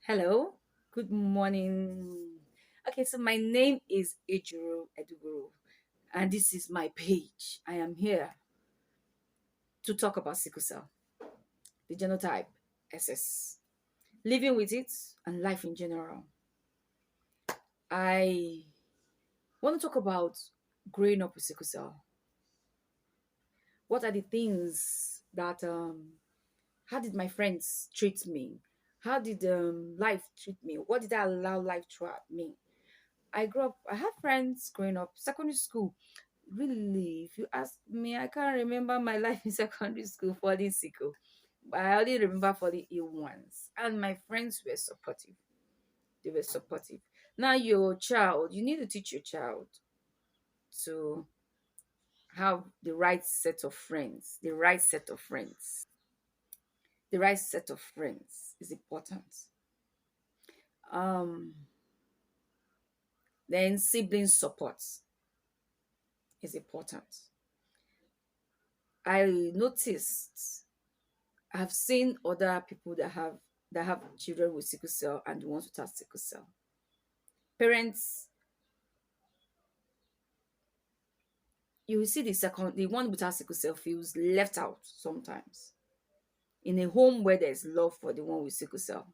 Hello, good morning. Okay, so my name is Ejuru Eduguru, and this is my page. I am here to talk about sickle cell, the genotype SS, living with it, and life in general. I want to talk about growing up with sickle cell. What are the things that, how did my friends treat me? How did life treat me? What did I allow life to at me? I had friends growing up, secondary school. Really, if you ask me, I can't remember my life in secondary school for the sickle. But I only remember for the ill ones. And my friends were supportive. They were supportive. Now, your child, you need to teach your child to have the right set of friends. The right set of friends. The right set of friends is important. Um, then sibling support is important. I noticed I've seen other people that have children with sickle cell and the ones without sickle cell. Parents, you will see the one without sickle cell feels left out sometimes in a home where there's love for the one with sickle cell.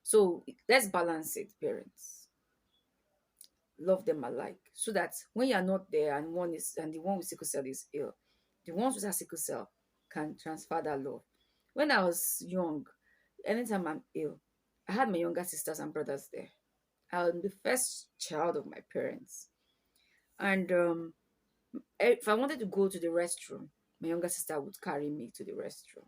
So let's balance it, parents. Love them alike. So that when you're not there and the one with sickle cell is ill, the ones without sickle cell can transfer that love. When I was young, anytime I'm ill, I had my younger sisters and brothers there. I'm the first child of my parents. And if I wanted to go to the restroom, my younger sister would carry me to the restroom.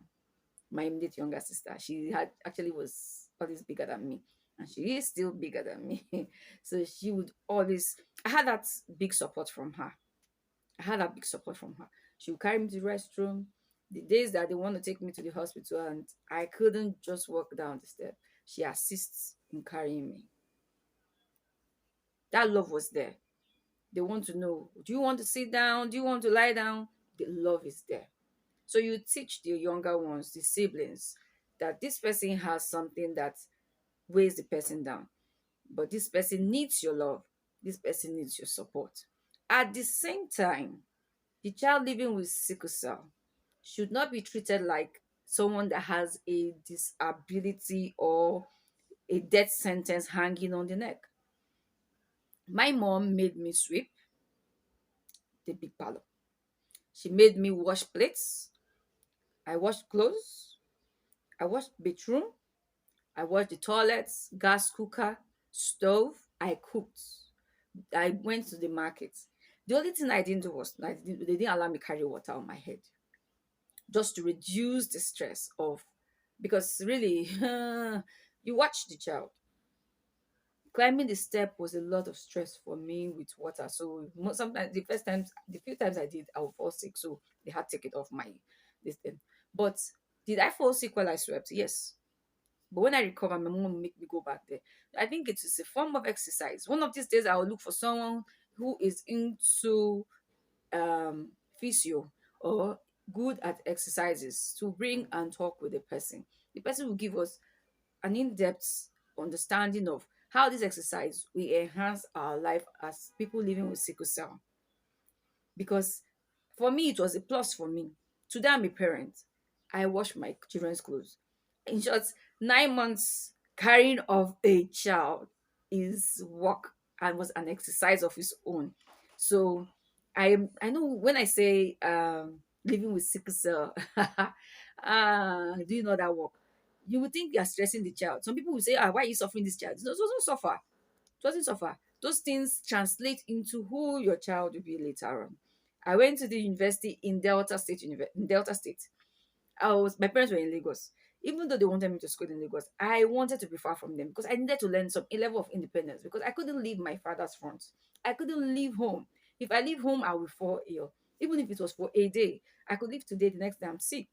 My immediate younger sister, she had actually was always bigger than me. And she is still bigger than me. So she would always, I had that big support from her. I had that big support from her. She would carry me to the restroom. The days that they want to take me to the hospital and I couldn't just walk down the step, she assists in carrying me. That love was there. They want to know, do you want to sit down? Do you want to lie down? The love is there. So you teach the younger ones, the siblings, that this person has something that weighs the person down. But this person needs your love. This person needs your support. At the same time, the child living with sickle cell should not be treated like someone that has a disability or a death sentence hanging on the neck. My mom made me sweep the big parlor. She made me wash plates. I washed clothes. I washed bedroom. I washed the toilets, gas cooker, stove. I cooked. I went to the market. The only thing I didn't do was they didn't allow me carry water on my head, just to reduce the stress of, because really, you watch the child. Climbing the step was a lot of stress for me with water. So sometimes the few times I did, I would fall sick. So they had to take it off my this thing. But did I fall sick while I swept? Yes. But when I recover, my mom will make me go back there. I think it is a form of exercise. One of these days, I will look for someone who is into physio or good at exercises to bring and talk with the person. The person will give us an in-depth understanding of how this exercise will enhance our life as people living with sickle cell. Because for me, it was a plus for me. Today, I'm a parent. I wash my children's clothes. In short, 9 months carrying of a child is work and was an exercise of its own. So I know when I say living with sickle cell, do you know that work? You would think you're stressing the child. Some people will say, why are you suffering this child? No, it doesn't suffer. It doesn't suffer. Those things translate into who your child will be later on. I went to the university in Delta State. My parents were in Lagos. Even though they wanted me to school in Lagos, I wanted to be far from them because I needed to learn a level of independence because I couldn't leave my father's front. I couldn't leave home. If I leave home, I will fall ill. Even if it was for a day, I could leave today, the next day I'm sick.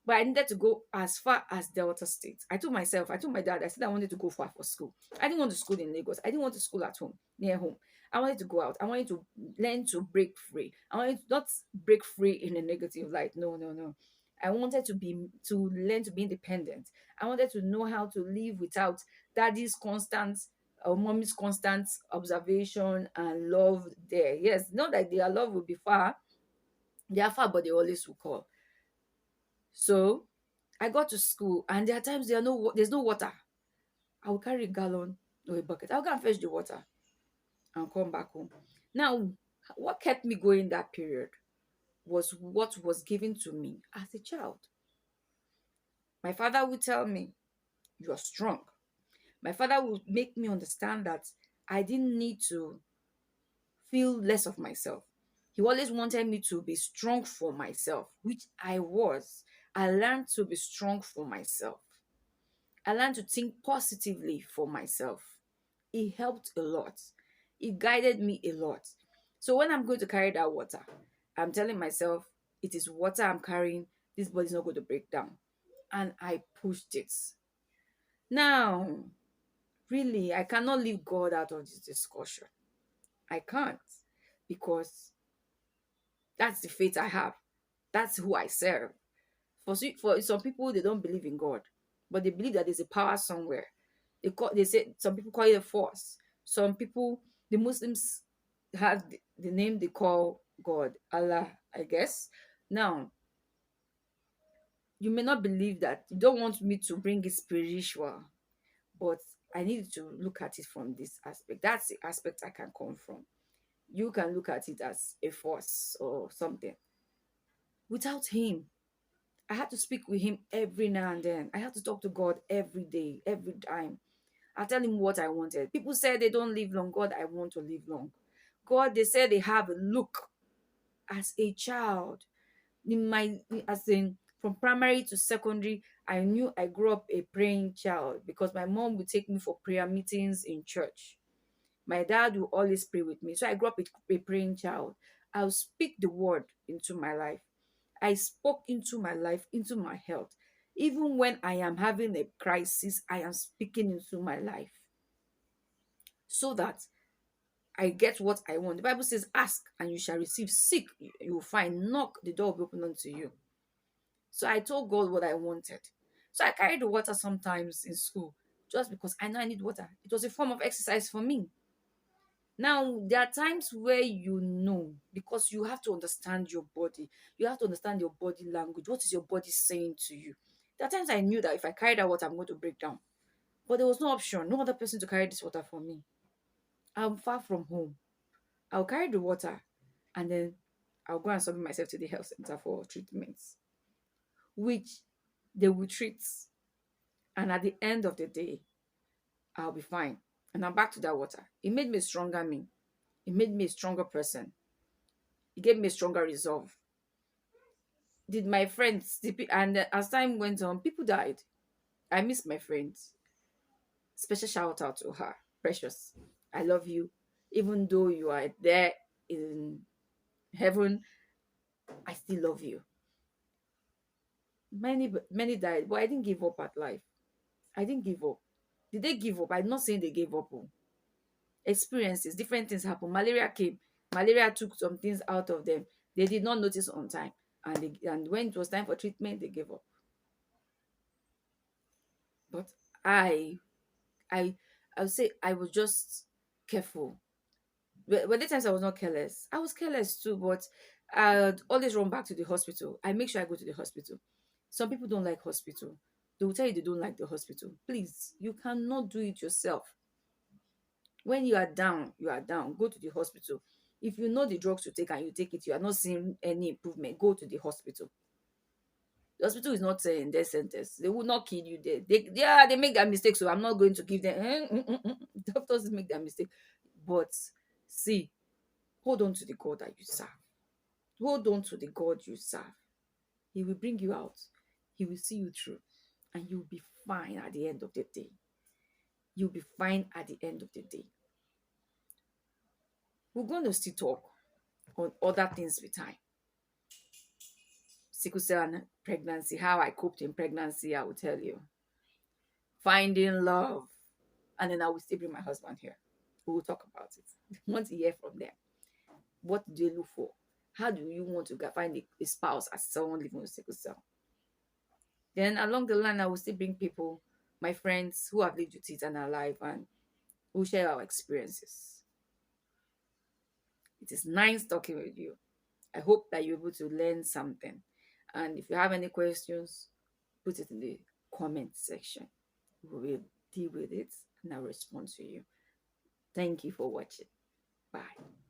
But I needed to go as far as Delta State. I told my dad, I said I wanted to go far for school. I didn't want to school in Lagos. I didn't want to school at home, near home. I wanted to go out. I wanted to learn to break free. I wanted to not break free in a negative light. No, no, no. I wanted to learn to be independent. I wanted to know how to live without daddy's constant or mommy's constant observation and love there. Yes, not that their love will be far, they are far, but they always will call. So I got to school, and there are times there's no water. I will carry a gallon or a bucket. I'll go and fetch the water and come back home. Now, what kept me going that period was what was given to me as a child. My father would tell me, "You're strong." My father would make me understand that I didn't need to feel less of myself. He always wanted me to be strong for myself, which I was. I learned to be strong for myself. I learned to think positively for myself. It helped a lot. It guided me a lot. So when I'm going to carry that water, I'm telling myself, it is water I'm carrying. This body's not going to break down. And I pushed it. Now, really, I cannot leave God out of this discussion. I can't, because that's the faith I have. That's who I serve. For some people, they don't believe in God, but they believe that there's a power somewhere. They say some people call it a force. Some people, the Muslims, have the name they call God, Allah, I guess. Now, you may not believe that. You don't want me to bring it spiritual, but I need to look at it from this aspect. That's the aspect I can come from. You can look at it as a force or something. Without Him, I had to speak with Him every now and then. I had to talk to God every day, every time. I tell Him what I wanted. People say they don't live long. God, I want to live long. God, they say they have a look. As a child, as in from primary to secondary, I knew I grew up a praying child because my mom would take me for prayer meetings in church. My dad will always pray with me. So I grew up a praying child. I'll speak the word into my life. I spoke into my life, into my health. Even when I am having a crisis, I am speaking into my life so that I get what I want. The Bible says, "Ask and you shall receive, seek, you will find, knock, the door will be opened unto you." So I told God what I wanted. So I carried the water sometimes in school just because I know I need water. It was a form of exercise for me. Now, there are times where because you have to understand your body. You have to understand your body language. What is your body saying to you? There are times I knew that if I carry that water, I'm going to break down. But there was no option, no other person to carry this water for me. I'm far from home. I'll carry the water and then I'll go and submit myself to the health center for treatments, which they will treat. And at the end of the day, I'll be fine. And I'm back to that water. It made me a stronger me. It made me a stronger person. It gave me a stronger resolve. Did my friends, and as time went on, people died. I miss my friends. Special shout out to her. Precious. I love you. Even though you are there in heaven, I still love you. Many died, but I didn't give up at life. I didn't give up. Did they give up? I'm not saying they gave up. Oh. Experiences, different things happen. Malaria came. Malaria took some things out of them. They did not notice on time. And when it was time for treatment, they gave up. But I I I would say I was just careful. But the times I was not careless. I was careless too, but I'd always run back to the hospital. I make sure I go to the hospital. Some people don't like hospital. They will tell you they don't like the hospital. Please, you cannot do it yourself. When you are down, you are down. Go to the hospital. If you know the drugs to take and you take it, you are not seeing any improvement, go to the hospital. The hospital is not saying death sentence. They will not kill you there. They make that mistake, so I'm not going to give them. Doctors make that mistake. But see, hold on to the God that you serve. Hold on to the God you serve. He will bring you out. He will see you through. And you'll be fine at the end of the day. You'll be fine at the end of the day. We're going to still talk on other things with time. Sickle cell and pregnancy, how I coped in pregnancy, I will tell you. Finding love. And then I will still bring my husband here. We will talk about it. I want to hear from them. What do they look for? How do you want to find a spouse as someone living with sickle cell? Then along the line, I will still bring people, my friends who have lived with it and are alive, and we'll share our experiences. It is nice talking with you. I hope that you're able to learn something. And if you have any questions, put it in the comment section. We will deal with it and I'll respond to you. Thank you for watching. Bye.